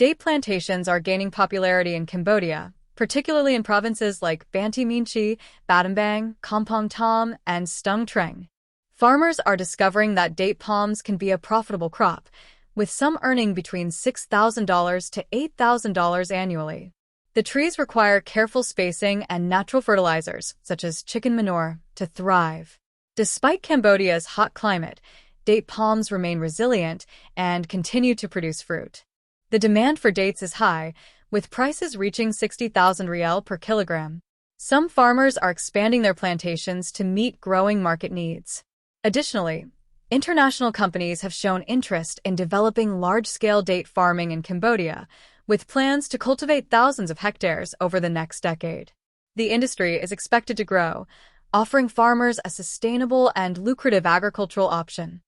Date plantations are gaining popularity in Cambodia, particularly in provinces like Banteay Mean Chea, Battambang, Kampong Thom, and Stung Treng. Farmers are discovering that date palms can be a profitable crop, with some earning between $6,000 to $8,000 annually. The trees require careful spacing and natural fertilizers, such as chicken manure, to thrive. Despite Cambodia's hot climate, date palms remain resilient and continue to produce fruit. The demand for dates is high, with prices reaching 60,000 riel per kilogram. Some farmers are expanding their plantations to meet growing market needs. Additionally, international companies have shown interest in developing large-scale date farming in Cambodia, with plans to cultivate thousands of hectares over the next decade. The industry is expected to grow, offering farmers a sustainable and lucrative agricultural option.